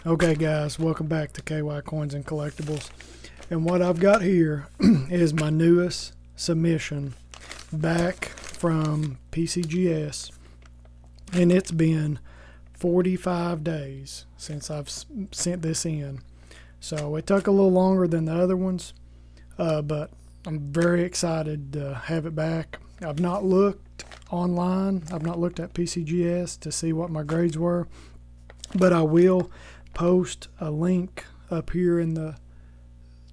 Okay guys, welcome back to KY Coins and Collectibles. And what I've got here is my newest submission back from PCGS. And it's been 45 days since I've sent this in. So it took a little longer than the other ones, but I'm very excited to have it back. I've not looked online. I've not looked at PCGS to see what my grades were, but I will post a link up here in the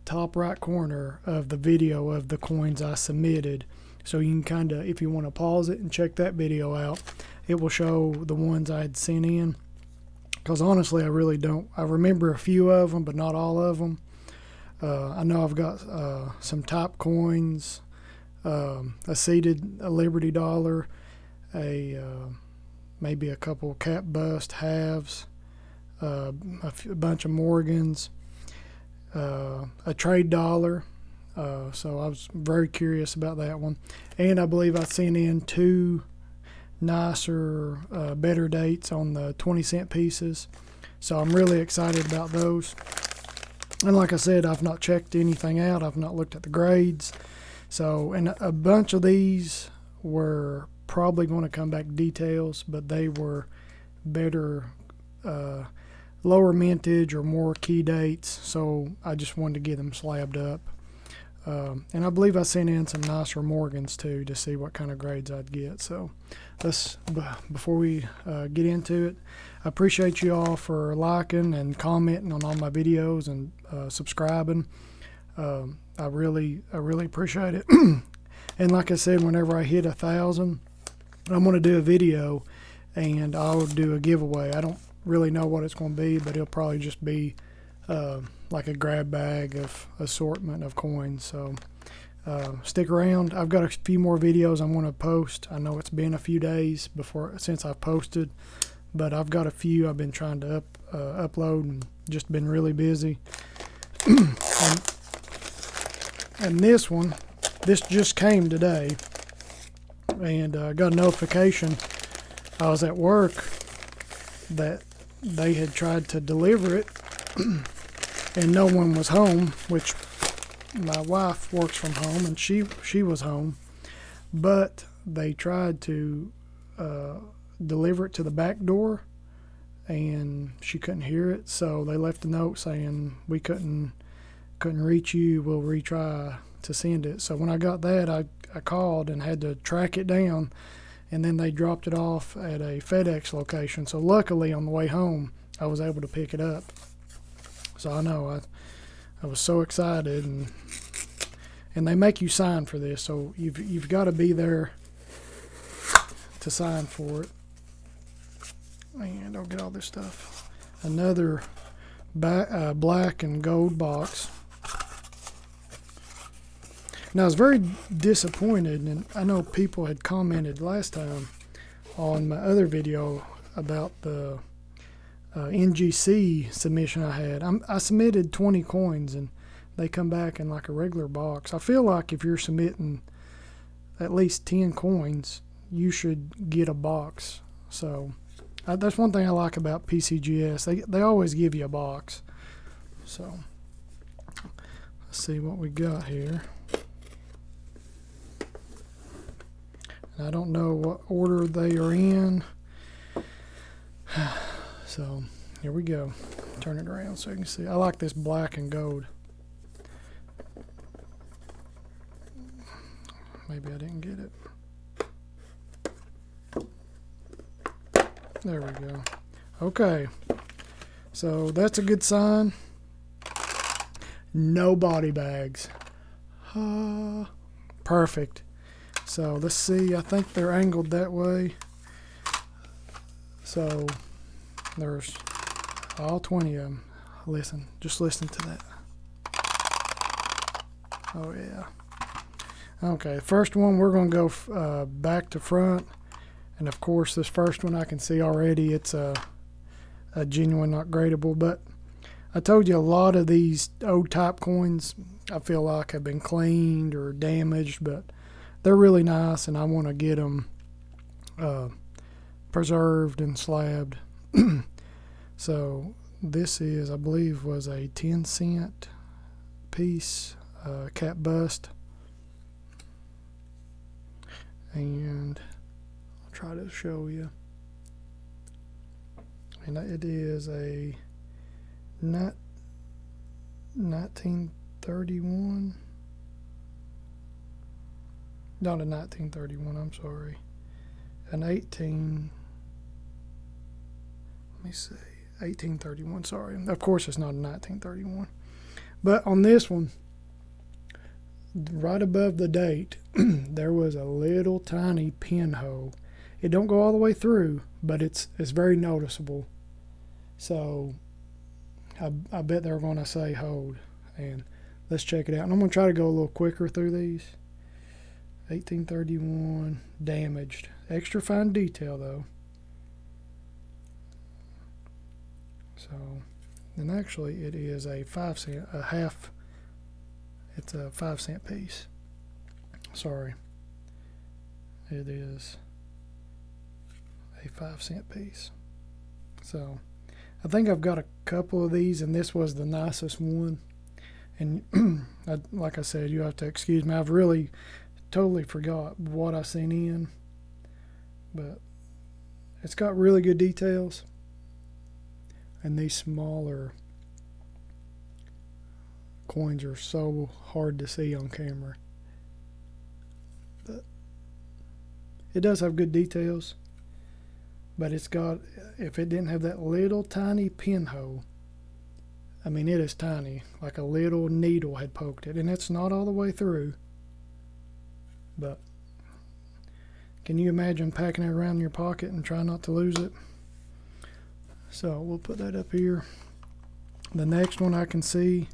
top right corner of the video of the coins I submitted, so you can kind of, if you want to pause it and check that video out, it will show the ones I had sent in, because honestly I really don't, I remember a few of them but not all of them. I know I've got some top coins, a seated Liberty dollar, maybe a couple cap bust halves, a bunch of Morgans, a trade dollar, so I was very curious about that one. And I believe I sent in two nicer, better dates on the 20-cent pieces, so I'm really excited about those. And like I said, I've not checked anything out. I've not looked at the grades, so, and a bunch of these were probably going to come back details, but they were better, lower mintage or more key dates, so I just wanted to get them slabbed up. And I believe I sent in some nicer Morgans too to see what kind of grades I'd get. So before we get into it, I appreciate you all for liking and commenting on all my videos and subscribing. I really appreciate it. And like I said, whenever I hit 1,000, I'm going to do a video and I'll do a giveaway. I don't really know what it's going to be, but it'll probably just be like a grab bag of assortment of coins. So stick around. I've got a few more videos I'm going to post. I know it's been a few days since I've posted, but I've got a few I've been trying to upload and just been really busy. and this just came today, and I got a notification. I was at work that they had tried to deliver it and no one was home, which my wife works from home and she was home, but they tried to deliver it to the back door and she couldn't hear it, so they left a note saying we couldn't reach you, we'll retry to send it. So when I got that, I called and had to track it down, and then they dropped it off at a FedEx location. So luckily on the way home I was able to pick it up. So I know I was so excited, and they make you sign for this, so you've got to be there to sign for it. And I'll get all this stuff. Another black and gold box. Now I was very disappointed, and I know people had commented last time on my other video about the NGC submission I had. I submitted 20 coins and they come back in like a regular box. I feel like if you're submitting at least 10 coins, you should get a box. So that's one thing I like about PCGS. They always give you a box. So let's see what we got here. I don't know what order they are in. So here we go. Turn it around so you can see. I like this black and gold. Maybe I didn't get it. There we go. Okay. So that's a good sign. No body bags. Perfect. So let's see. I think they're angled that way. So there's all 20 of them. Just listen to that. Oh yeah. Okay, first one we're going to go back to front, and of course this first one I can see already it's a genuine, not gradable. But I told you a lot of these old type coins I feel like have been cleaned or damaged, but they're really nice, and I want to get them preserved and slabbed. So this is, I believe, was a 10-cent piece, cap bust. And I'll try to show you. And it is a 1931. Not a 1931, I'm sorry. An 1831, sorry. Of course it's not a 1931. But on this one, right above the date, there was a little tiny pinhole. It don't go all the way through, but it's very noticeable. So I bet they're going to say hold. And let's check it out. And I'm going to try to go a little quicker through these. 1831, damaged. Extra fine detail though. So, and actually it is a 5 cent, a half, it's a 5 cent piece. Sorry. It is a 5 cent piece. So, I think I've got a couple of these, and this was the nicest one. And like I said, you have to excuse me. I've really totally forgot what I sent in, but it's got really good details. And these smaller coins are so hard to see on camera. But it does have good details. But it's got, if it didn't have that little tiny pinhole, I mean, it is tiny, like a little needle had poked it, and it's not all the way through. But can you imagine packing it around in your pocket and trying not to lose it? So we'll put that up here. The next one I can see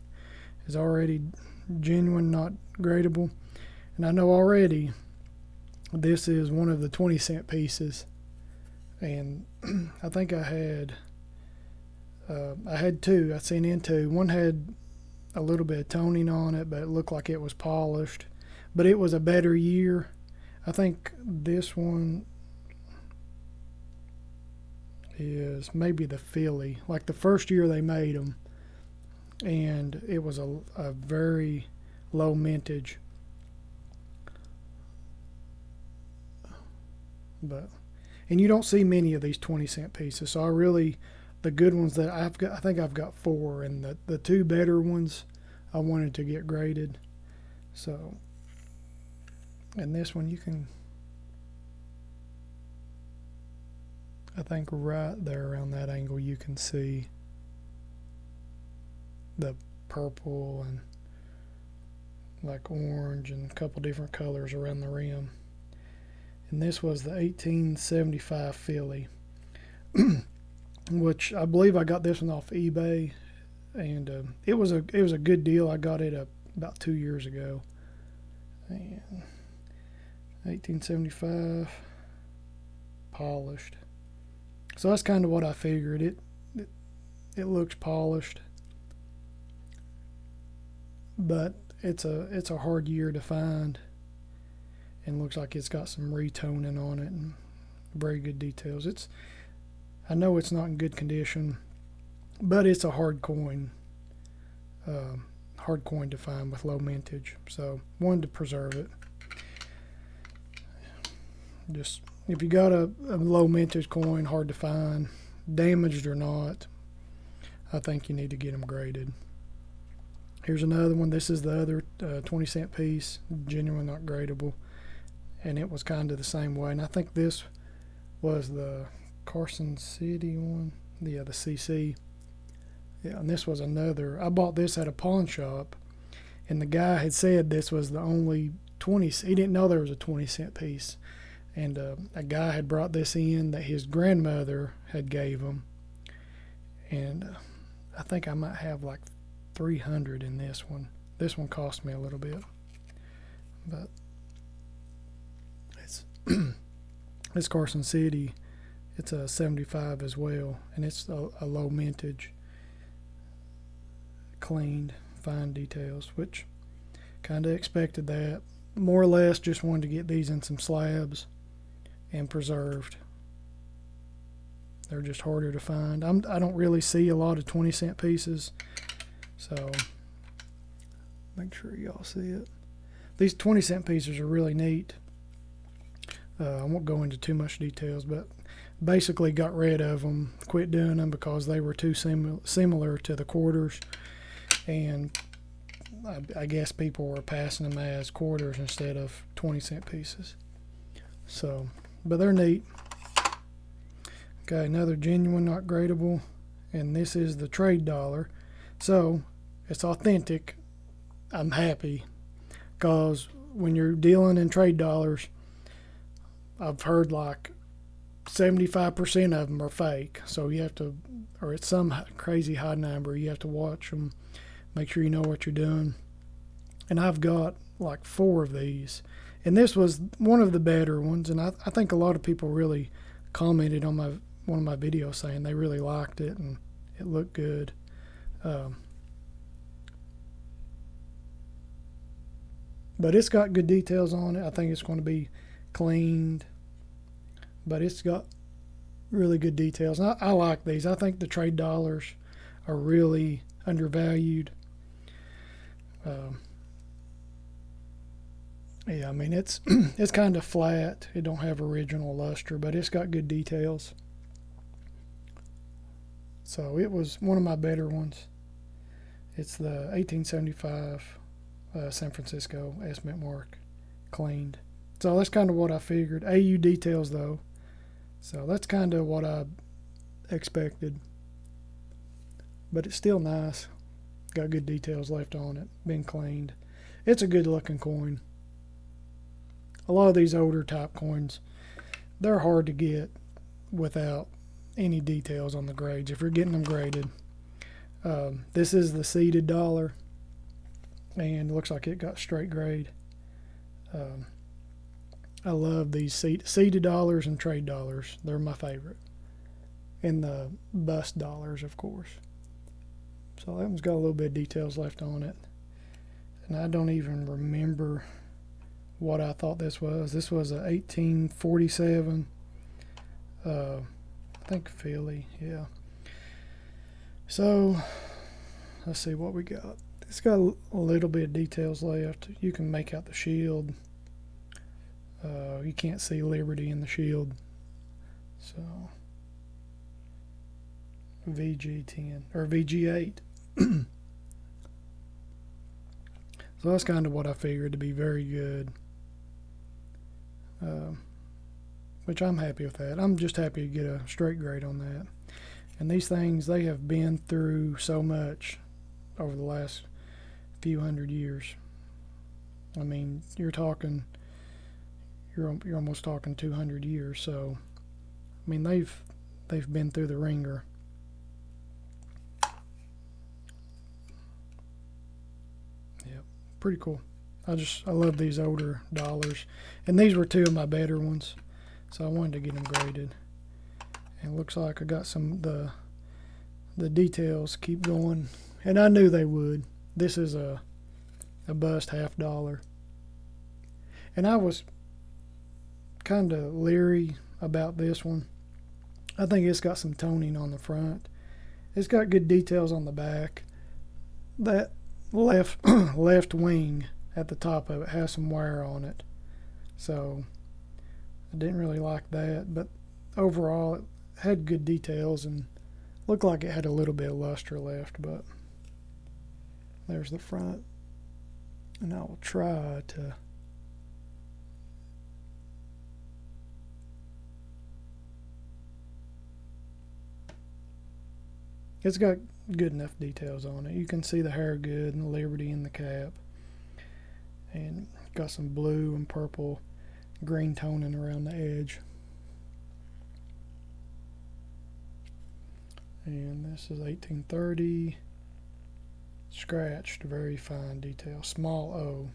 is already genuine, not gradable. And I know already this is one of the 20-cent pieces. And I think I had two. I sent in two. One had a little bit of toning on it, but it looked like it was polished. But it was a better year. I think this one is maybe the Philly, like the first year they made them, and it was a very low mintage. But and you don't see many of these 20-cent pieces, so the good ones that I've got, I think I've got 4, and the two better ones I wanted to get graded. So, and this one you can, I think right there around that angle you can see the purple and like orange and a couple different colors around the rim. And this was the 1875 Philly, which I believe I got this one off eBay, and it was a good deal. I got it about 2 years ago. And 1875 polished. So that's kind of what I figured. It looks polished, but it's a hard year to find. And looks like it's got some retoning on it and very good details. I know it's not in good condition, but it's a hard coin to find with low mintage. So wanted to preserve it. Just if you got a low mintage coin, hard to find, damaged or not, I think you need to get them graded. Here's another one. This is the other 20-cent piece, genuine, not gradable. And it was kind of the same way. And I think this was the Carson City one. Yeah, the CC. Yeah, and this was another. I bought this at a pawn shop, and the guy had said this was the only 20. He didn't know there was a 20-cent piece. And a guy had brought this in that his grandmother had gave him. And I think I might have like 300 in this one. This one cost me a little bit. But it's Carson City. It's a 75 as well, and it's a low mintage, cleaned, fine details, which kind of expected that. More or less just wanted to get these in some slabs and preserved. They're just harder to find. I don't really see a lot of 20-cent pieces, so make sure y'all see it. These 20-cent pieces are really neat. I won't go into too much details, but basically got rid of them, quit doing them because they were too similar to the quarters, and I guess people were passing them as quarters instead of 20-cent pieces. So, but they're neat. Okay, another genuine, not gradable, and this is the trade dollar. So it's authentic. I'm happy because when you're dealing in trade dollars, I've heard like 75% of them are fake. So you have to, or it's some crazy high number. You have to watch them, make sure you know what you're doing. And I've got like 4 of these. And this was one of the better ones. And I think a lot of people really commented on one of my videos saying they really liked it and it looked good. But it's got good details on it. I think it's going to be cleaned, but it's got really good details. And I like these. I think the trade dollars are really undervalued. Yeah, I mean it's it's kind of flat. It don't have original luster, but it's got good details. So it was one of my better ones. It's the 1875 San Francisco estimate mark, cleaned. So that's kind of what I figured. AU details though, so that's kind of what I expected. But it's still nice. Got good details left on it. Been cleaned. It's a good looking coin. A lot of these older type coins, they're hard to get without any details on the grades if you're getting them graded. This is the seeded dollar, and it looks like it got straight grade. I love these seeded dollars and trade dollars. They're my favorite. And the bust dollars, of course. So that one's got a little bit of details left on it. And I don't even remember what I thought this was. This was a 1847, I think Philly, yeah. So let's see what we got. It's got a little bit of details left. You can make out the shield. You can't see Liberty in the shield. So VG10 or VG8. So that's kind of what I figured to be very good. Which I'm happy with that. I'm just happy to get a straight grade on that. And these things, they have been through so much over the last few hundred years. I mean, you're almost talking 200 years. So, I mean, they've been through the ringer. Yep, pretty cool. I love these older dollars, and these were 2 of my better ones, so I wanted to get them graded. And it looks like I got the details keep going, and I knew they would. This is a bust half dollar, and I was kind of leery about this one. I think it's got some toning on the front. It's got good details on the back. That left wing at the top of it has some wire on it, so I didn't really like that. But overall, it had good details and looked like it had a little bit of luster left. But there's the front, and I will try to it's got good enough details on it. You can see the hair good and the Liberty in the cap. And got some blue and purple, green toning around the edge. And this is 1830. Scratched, very fine detail, small O.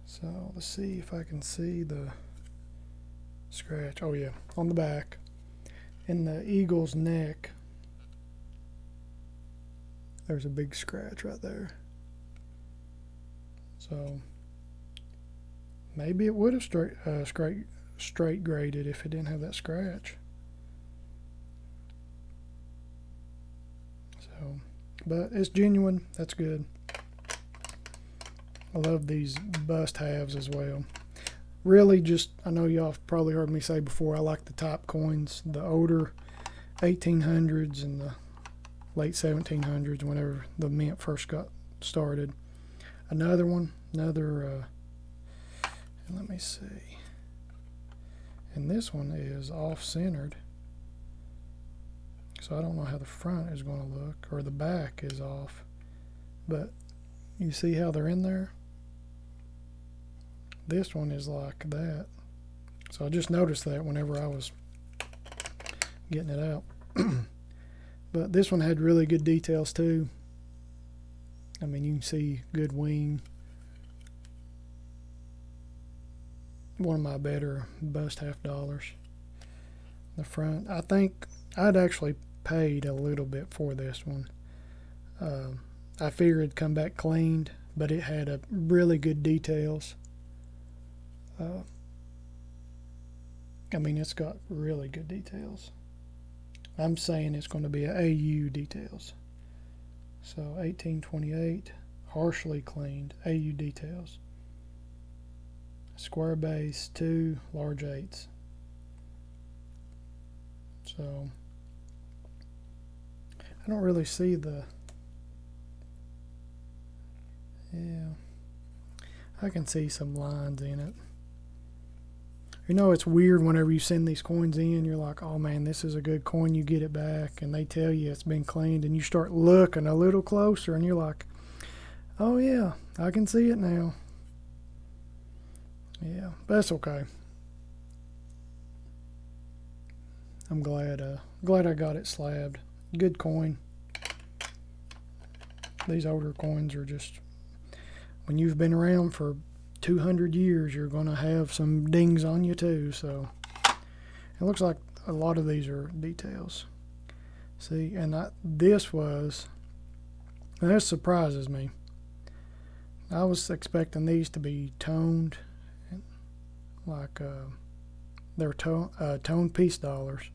So let's see if I can see the scratch. Oh yeah, on the back. In the eagle's neck, there's a big scratch right there. So maybe it would have straight graded if it didn't have that scratch. but it's genuine. That's good. I love these bust halves as well. Really, just, I know y'all have probably heard me say before, I like the top coins, the older 1800s and the late 1700s, whenever the mint first got started. Another one, let me see. And this one is off-centered. So I don't know how the front is going to look, or the back is off. But you see how they're in there? This one is like that. So I just noticed that whenever I was getting it out. But this one had really good details too. I mean, you can see good wing. One of my better bust half dollars. The front, I think I'd actually paid a little bit for this one. I figured it'd come back cleaned, but it had a really good details. I mean, it's got really good details. I'm saying it's going to be a AU details. So 1828, harshly cleaned, AU details. Square base, 2 large 8s. So I don't really see the, yeah, I can see some lines in it. You know, it's weird whenever you send these coins in, you're like, oh man, this is a good coin, you get it back, and they tell you it's been cleaned, and you start looking a little closer, and you're like, oh yeah, I can see it now. Yeah, but that's okay. I'm glad I got it slabbed. Good coin. These older coins are just, when you've been around for 200 years, you're going to have some dings on you too. So it looks like a lot of these are details. See, and this surprises me. I was expecting these to be toned, like they're toned piece dollars.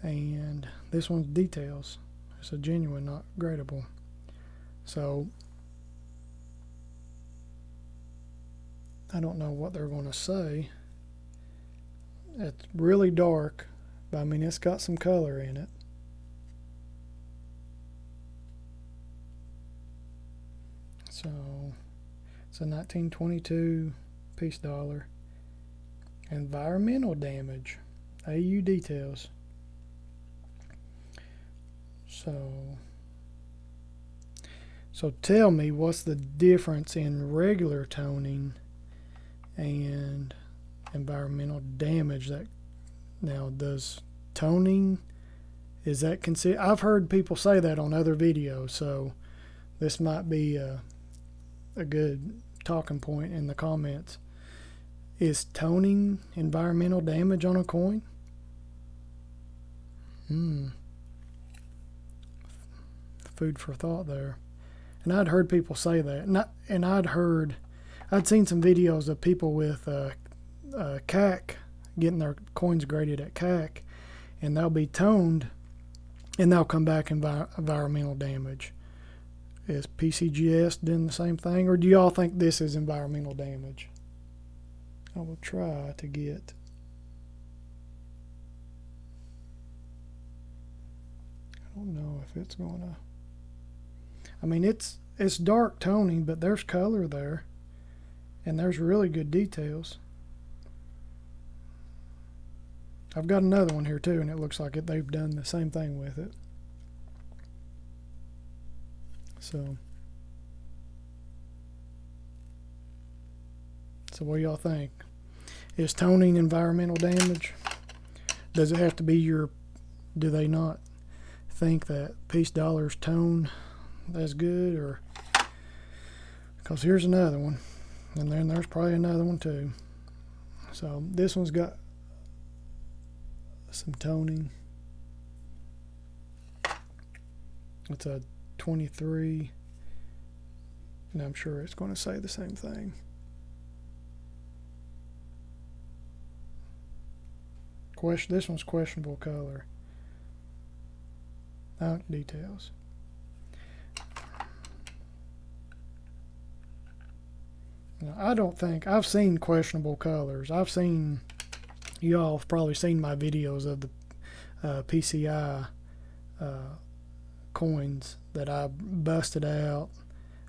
And this one's details. It's a genuine, not gradable. So I don't know what they're going to say. It's really dark, but I mean, it's got some color in it. So it's a 1922 piece dollar. Environmental damage, AU details. So tell me, what's the difference in regular toning and environmental damage? That now, does toning, is that considered? I've heard people say that on other videos, so this might be a good talking point in the comments. Is toning environmental damage on a coin? Food for thought there. And I'd heard people say that, and I'd seen some videos of people with CAC getting their coins graded at CAC, and they'll be toned, and they'll come back environmental damage. Is PCGS doing the same thing, or do y'all think this is environmental damage? I will try to get. I don't know if it's gonna. I mean, it's dark toning, but there's color there, and there's really good details. I've got another one here too, and it looks like they've done the same thing with it. So what do y'all think? Is toning environmental damage? Does it have to be do they not think that piece dollars tone as good? Or because here's another one, and then there's probably another one too. So this one's got some toning. It's a 23, and I'm sure it's going to say the same thing. This one's questionable color. Details. Now, I don't think I've seen questionable colors. Y'all have probably seen my videos of the PCI coins that I busted out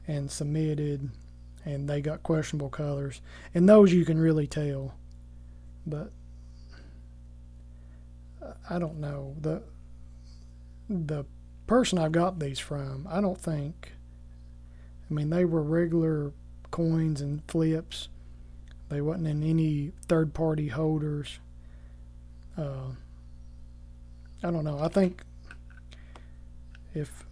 and submitted, and they got questionable colors, and those you can really tell. But I don't know, the person I got these from, I don't think, I mean, they were regular coins and flips. They wasn't in any third-party holders. I don't know. I think if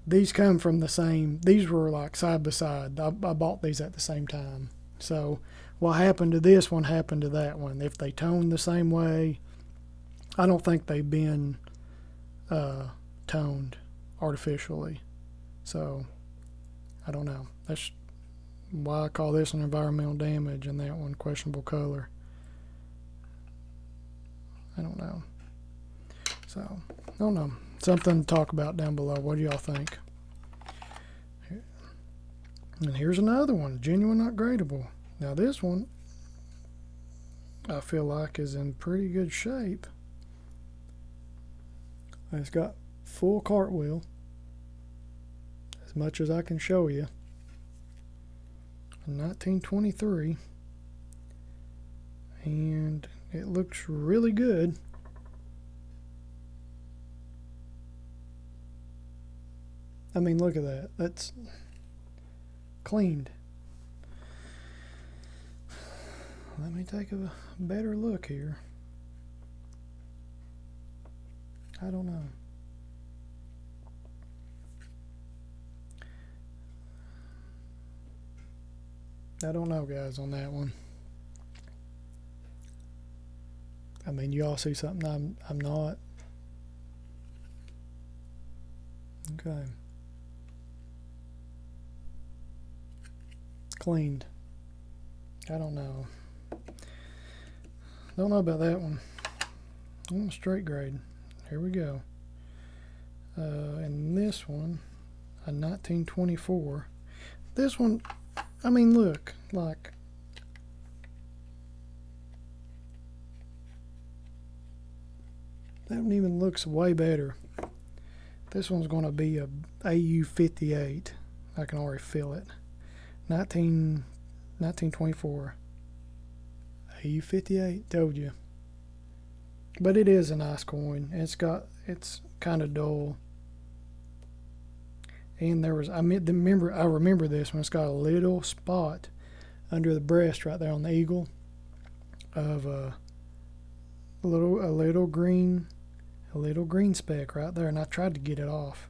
these come from the same, these were like side by side. I bought these at the same time. So what happened to this one happened to that one. If they toned the same way, I don't think they've been toned artificially. So I don't know. That's why I call this an environmental damage and that one questionable color. I don't know. So, I don't know. Something to talk about down below. What do y'all think? And here's another one. Genuine not gradable. Now this one, I feel like is in pretty good shape. It's got full cartwheel. As much as I can show you. 1923. And it looks really good. I mean, look at that. That's cleaned. Let me take a better look here. I don't know. I don't know, guys, on that one. I mean, you all see something I'm not. Okay. Cleaned. I don't know. Don't know about that one. Straight grade. Here we go. And this one, a 1924. This one, I mean, look, like, that one even looks way better. This one's going to be a AU58. I can already feel it. 1924. AU58, told you. But it is a nice coin. It's kind of dull. And there was, I remember this one. It's got a little spot under the breast right there on the eagle of a little green speck right there, and I tried to get it off,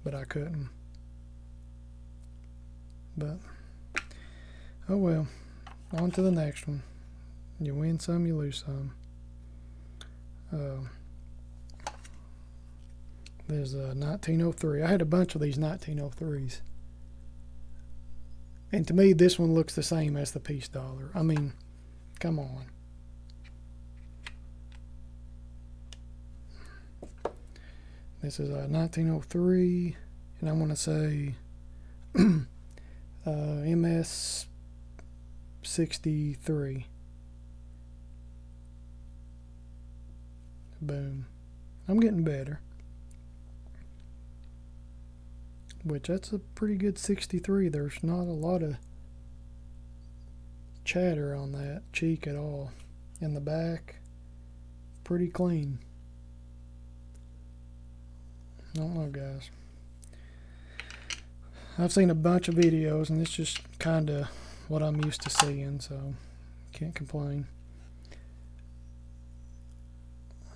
but I couldn't. But oh well, on to the next one. You win some, you lose some. There's a 1903. I had a bunch of these 1903s. And to me, this one looks the same as the piece dollar. I mean, come on. This is a 1903, and I want to say MS 63. Boom. I'm getting better. Which, that's a pretty good 63. There's not a lot of chatter on that cheek at all. In the back, pretty clean. I don't know, guys. I've seen a bunch of videos, and it's just kind of what I'm used to seeing, so can't complain.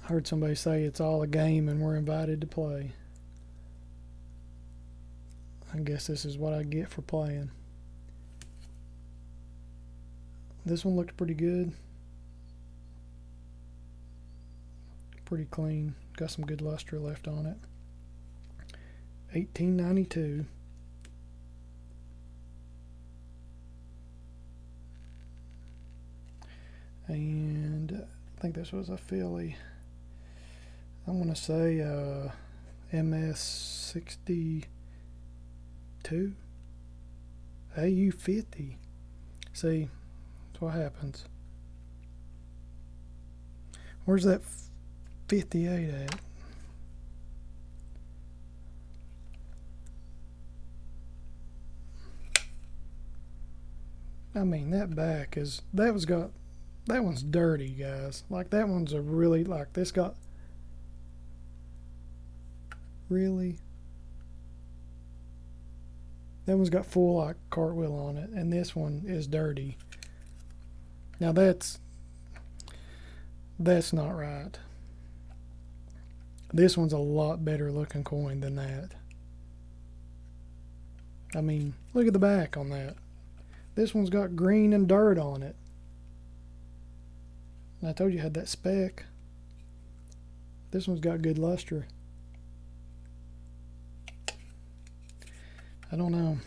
I heard somebody say it's all a game and we're invited to play. I guess this is what I get for playing. This one looked pretty good. Pretty clean. Got some good luster left on it. 1892. And I think this was a Philly. I'm going to say MS62 AU50. See, that's what happens. Where's that 58 at? I mean, that back is, that one's dirty, guys. Like, that one's a really, like, this got, really, that one's got full, like, cartwheel on it, and this one is dirty. Now that's not right. This one's a lot better looking coin than that. I mean, look at the back on that. This one's got green and dirt on it. And I told you it had that speck. This one's got good luster. I don't know.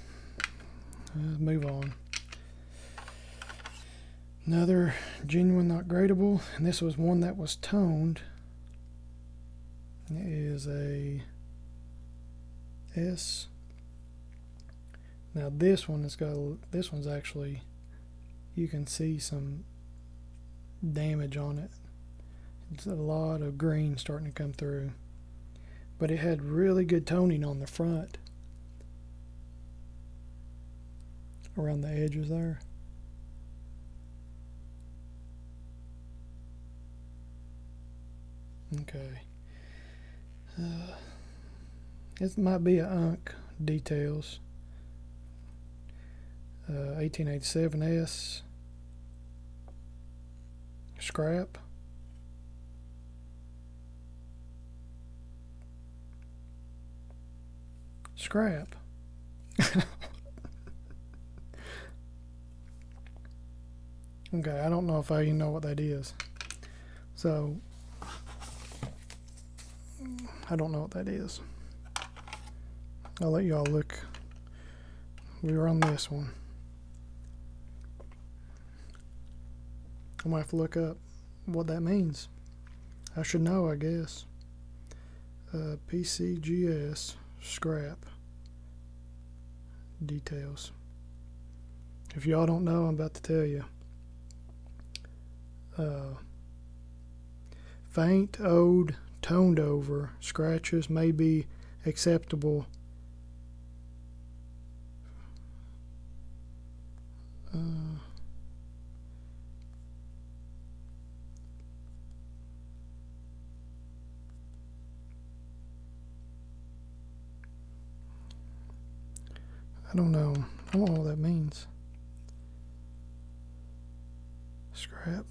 Let's move on. Another genuine, not gradable, and this was one that was toned. It is a S. Now this one has got, this one's actually, you can see some damage on it. It's a lot of green starting to come through, but it had really good toning on the front around the edges there. Okay. It might be a unk details. 1887S scrap. Scrap. Okay, I don't know if I even know what that is. So I don't know what that is. I'll let y'all look. We were on this one. I'm gonna have to look up what that means. I should know, I guess. PCGS scrap details. If y'all don't know, I'm about to tell you. Faint, old, toned over scratches may be acceptable. I don't know. I don't know what that means. Scrap.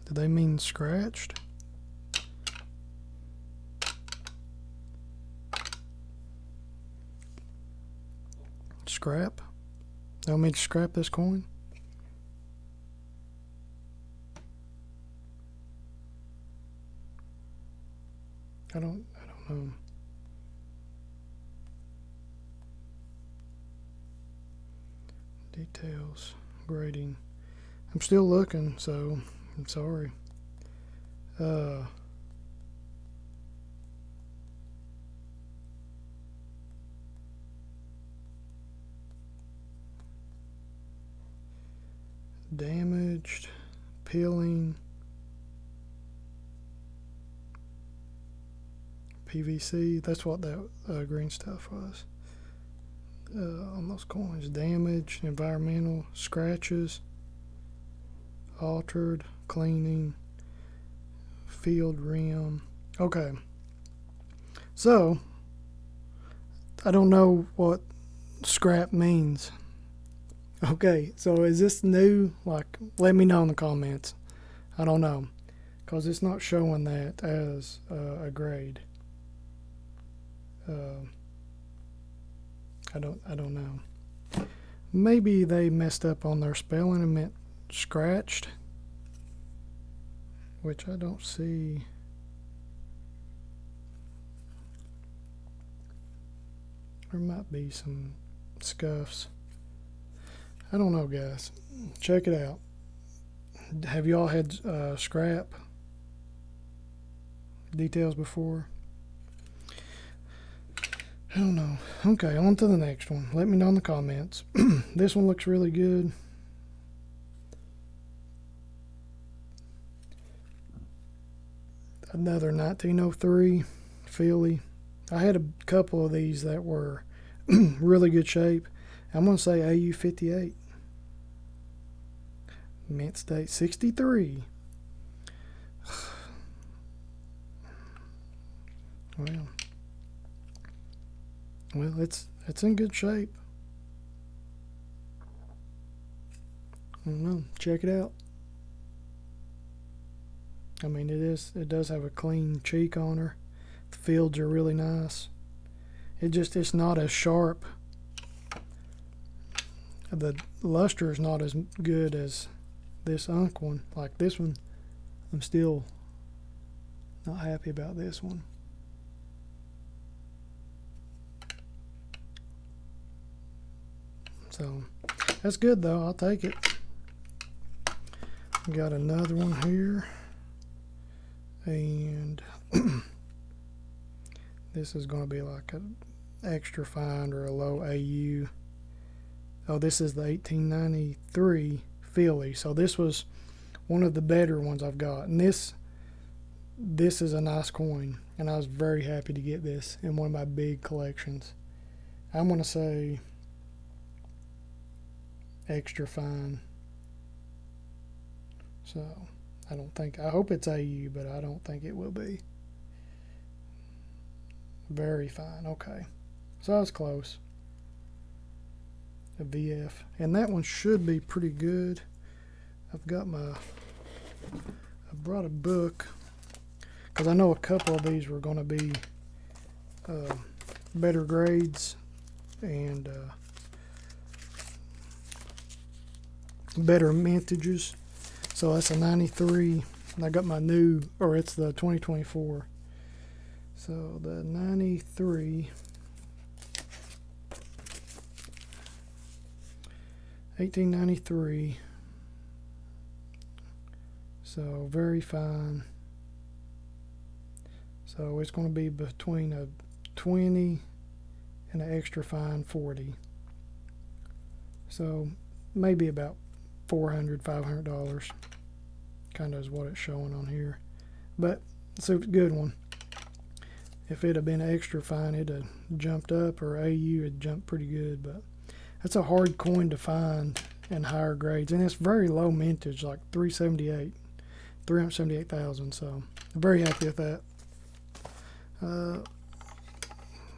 Do they mean scratched? Scrap? They want me to scrap this coin? I don't know. Details, grading. I'm still looking, so I'm sorry. Damaged, peeling, PVC. That's what that green stuff was. On those coins, damage, environmental, scratches, altered, cleaning, field rim. Okay, so I don't know what scrap means. Okay, so is this new? Like, let me know in the comments. I don't know, because it's not showing that as a grade. I don't know. Maybe they messed up on their spelling and meant scratched, which I don't see. There might be some scuffs. I don't know, guys. Check it out. Have y'all had scrap? details before. I don't know. Okay, on to the next one. Let me know in the comments. This one looks really good. Another 1903 Philly. I had a couple of these that were really good shape. I'm going to say AU58. Mint State 63. Well, it's in good shape. I don't know. Check it out. I mean, it does have a clean cheek on her. The fields are really nice. It's not as sharp. The luster is not as good as this Unk one. Like this one, I'm still not happy about this one. So that's good though. I'll take it. Got another one here, and this is going to be like an extra fine or a low AU. Oh, this is the 1893 Philly. So this was one of the better ones I've got, and this is a nice coin, and I was very happy to get this in one of my big collections. I'm going to say extra fine. So I hope it's AU, but I don't think it will be. Very fine. Okay, so I was close. A VF, and that one should be pretty good. I brought a book because I know a couple of these were going to be better grades and better mintages. So that's a 93. And I got my new, or it's the 2024. So the 93, 1893. So very fine. So it's going to be between a 20 and an extra fine 40. So maybe about $400, $500. Kind of is what it's showing on here. But it's a good one. If it had been extra fine, it'd have jumped up, or AU had jumped pretty good. But that's a hard coin to find in higher grades, and it's very low mintage, like 378,000. So I'm very happy with that.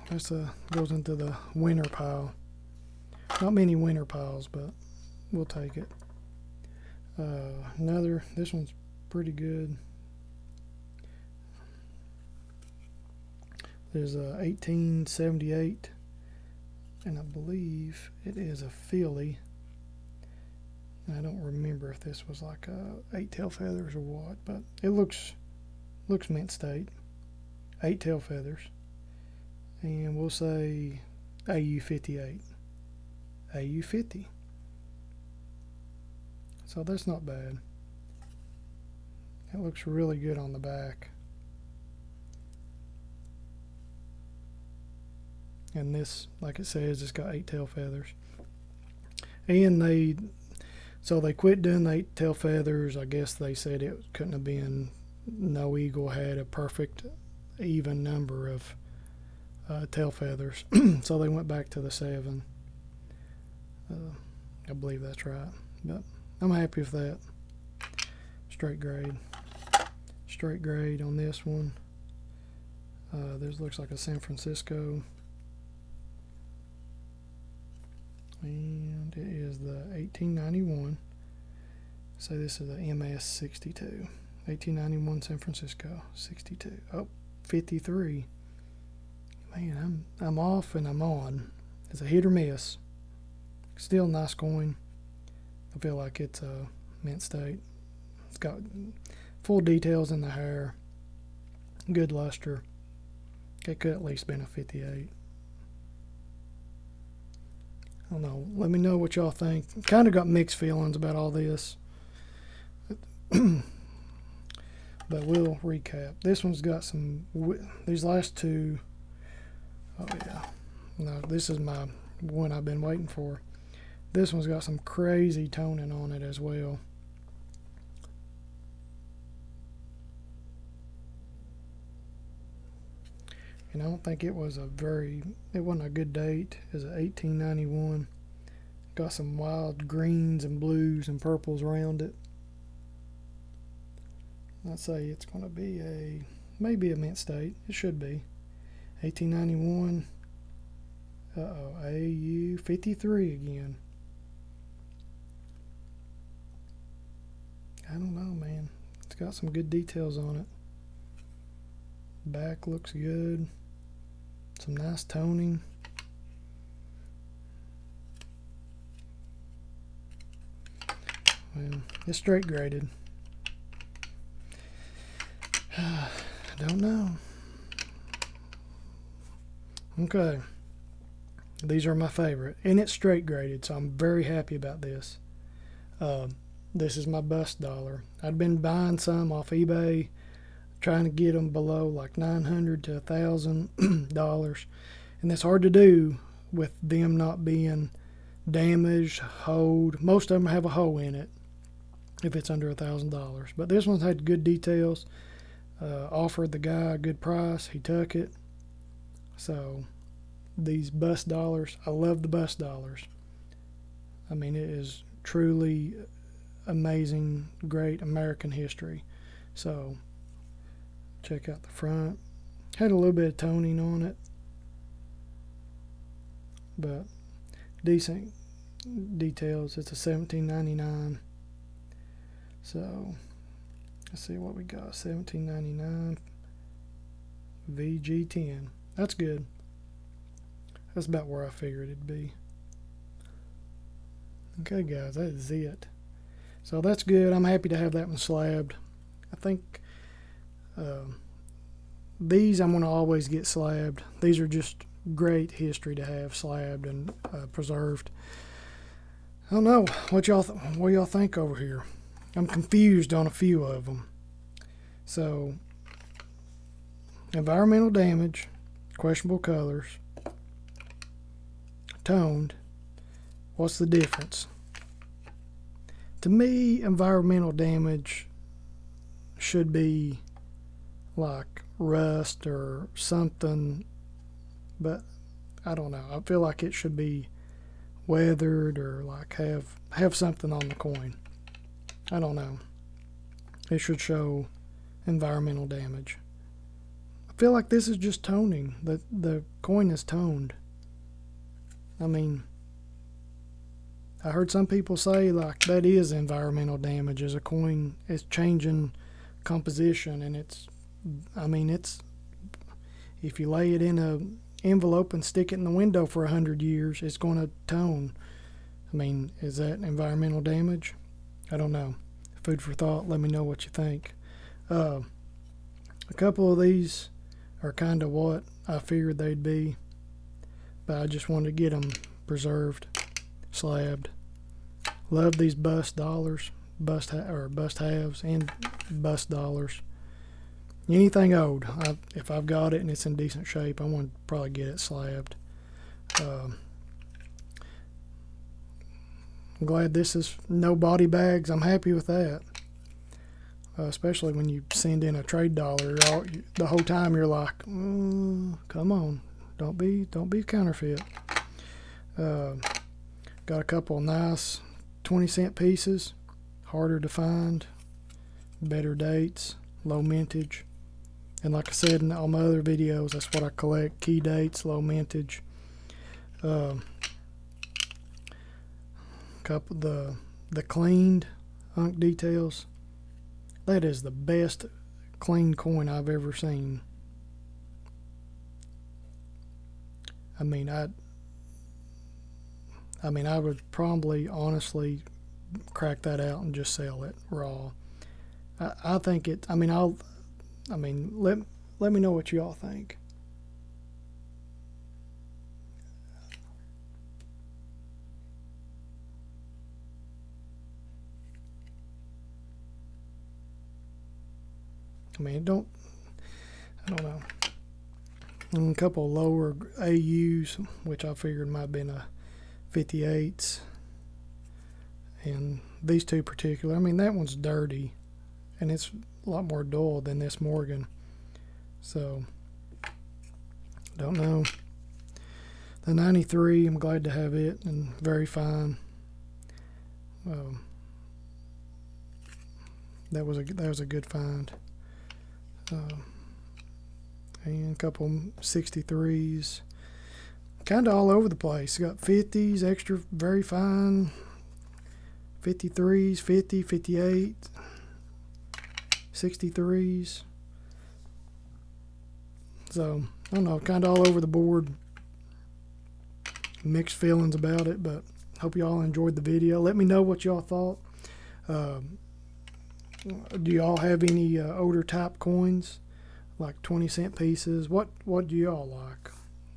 This goes into the winner pile. Not many winner piles, but we'll take it. This one's pretty good. There's a 1878, and I believe it is a Philly. I don't remember if this was like 8 tail feathers or what, but it looks mint state. 8 tail feathers, and we'll say AU58, AU50. So that's not bad. It looks really good on the back. And this, like it says, it's got 8 tail feathers. And they quit doing the 8 tail feathers. I guess they said it couldn't have been, no eagle had a perfect even number of tail feathers. So they went back to the 7. I believe that's right. But I'm happy with that. Straight grade on this one. This looks like a San Francisco, and it is the 1891. So this is a MS 62. 1891 San Francisco 62. Oh, 53. Man, I'm off and I'm on. It's a hit or miss. Still a nice coin. I feel like it's a mint state. It's got full details in the hair. Good luster. It could at least been a 58. I don't know. Let me know what y'all think. Kind of got mixed feelings about all this. but we'll recap. This one's got some, these last two, oh yeah, no, this is my one I've been waiting for. This one's got some crazy toning on it as well. And I don't think it was it wasn't a good date. It was 1891. Got some wild greens and blues and purples around it. I'd say it's going to be maybe a mint state. It should be. 1891. Uh-oh, AU 53 again. I don't know, man. It's got some good details on it. Back looks good. Some nice toning. Well, it's straight graded. I don't know. Okay. These are my favorite. And it's straight graded, so I'm very happy about this. This is my bust dollar. I'd been buying some off eBay, trying to get them below like $900 to $1,000, and it's hard to do with them not being damaged, hoed. Most of them have a hole in it if it's under $1,000, but this one's had good details. Offered the guy a good price, he took it. So these bust dollars, I love the bust dollars. I mean, it is truly amazing, great American history. So check out the front. Had a little bit of toning on it, but decent details. It's a $17.99. So let's see what we got. $17.99 VG10. That's good. That's about where I figured it'd be. Okay, guys, that is it. So that's good. I'm happy to have that one slabbed. I think these I'm going to always get slabbed. These are just great history to have slabbed and preserved. I don't know what y'all think over here. I'm confused on a few of them. So, environmental damage, questionable colors, toned. What's the difference? To me, environmental damage should be like rust or something, but I don't know. I feel like it should be weathered or like have something on the coin. I don't know. It should show environmental damage. I feel like this is just toning. The coin is toned. I mean, I heard some people say like that is environmental damage, as a coin is changing composition, and it's if you lay it in a envelope and stick it in the window for 100 years, it's going to tone. I mean, is that environmental damage? I don't know. Food for thought. Let me know what you think. A couple of these are kind of what I figured they'd be, but I just wanted to get them preserved, slabbed. Love these bust dollars, bust halves, and bust dollars. Anything old, if I've got it and it's in decent shape, I want to probably get it slabbed. I'm glad this is no body bags. I'm happy with that. Especially when you send in a trade dollar, the whole time you're like, come on, don't be counterfeit. Got a couple of nice 20-cent pieces, harder to find, better dates, low mintage. And like I said in all my other videos, that's what I collect: key dates, low mintage. Couple the cleaned unk details. That is the best clean coin I've ever seen. I mean, I would probably honestly crack that out and just sell it raw. I think it. Let me know what y'all think. I mean, I don't know. And a couple lower AUs, which I figured might have been a 58s. And these two particular, I mean, that one's dirty, and it's a lot more dull than this Morgan. So, don't know. The 93, I'm glad to have it, and very fine. That was a good find. And a couple 63s, kind of all over the place. Got 50s, extra very fine, 53s, 50, 58, 63s. So I don't know, kind of all over the board. Mixed feelings about it, but hope y'all enjoyed the video. Let me know what y'all thought. Do y'all have any older type coins, like 20-cent pieces? What do y'all like?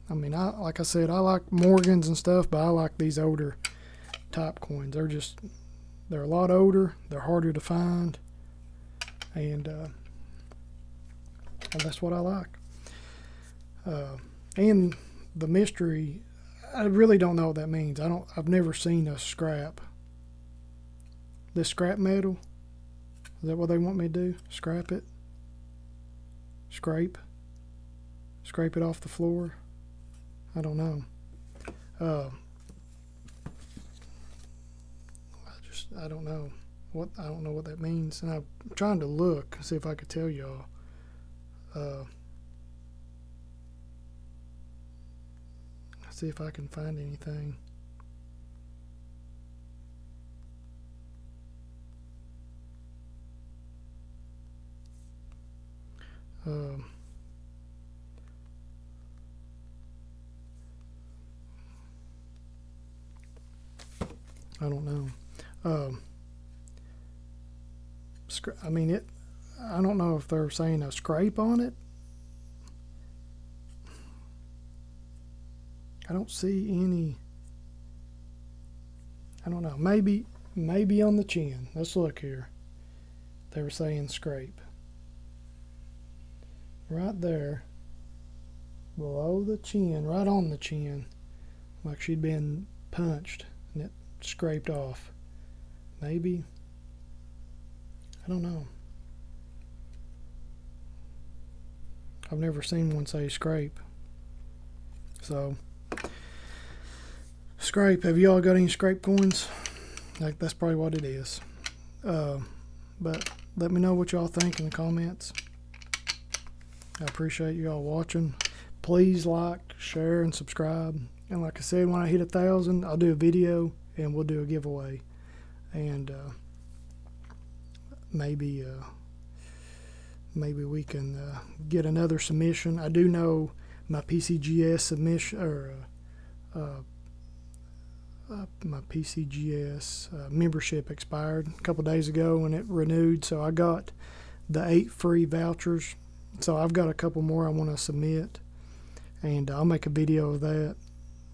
I mean, like I said, I like Morgans and stuff, but I like these older type coins. They're a lot older, they're harder to find, and that's what I like. And the mystery, I really don't know what that means. I've never seen a scrap. This scrap metal, is that what they want me to do? Scrap it? Scrape it off the floor? I don't know. I don't know what that means, and I'm trying to look, see if I could tell y'all. See if I can find anything. I don't know. I mean, I don't know if they're saying a scrape on it. I don't see any. I don't know. Maybe on the chin. Let's look here. They were saying scrape. Right there, below the chin, right on the chin, like she'd been punched and it scraped off. Maybe. I don't know. I've never seen one say scrape. So, scrape. Have y'all got any scrape coins? Like, that's probably what it is. But let me know what y'all think in the comments. I appreciate y'all watching. Please like, share, and subscribe. And like I said, when I hit 1,000, I'll do a video and we'll do a giveaway. And maybe we can get another submission. I do know my PCGS submission, or my PCGS membership expired a couple days ago and it renewed, so I got the 8 free vouchers. So I've got a couple more I want to submit, and I'll make a video of that.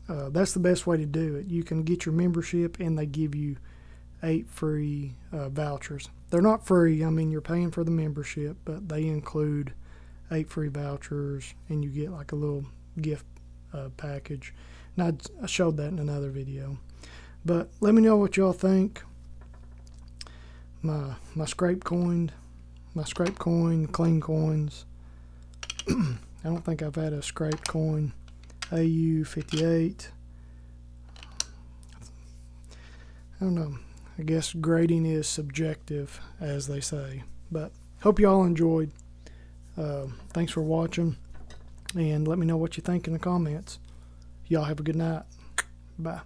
That's the best way to do it. You can get your membership and they give you 8 free vouchers. They're not free, I mean, you're paying for the membership, but they include 8 free vouchers, and you get like a little gift package. And I showed that in another video. But let me know what y'all think. My scrape coin, clean coins. I don't think I've had a scrape coin. AU 58. I don't know. I guess grading is subjective, as they say. But hope y'all enjoyed. Thanks for watching, and let me know what you think in the comments. Y'all have a good night. Bye.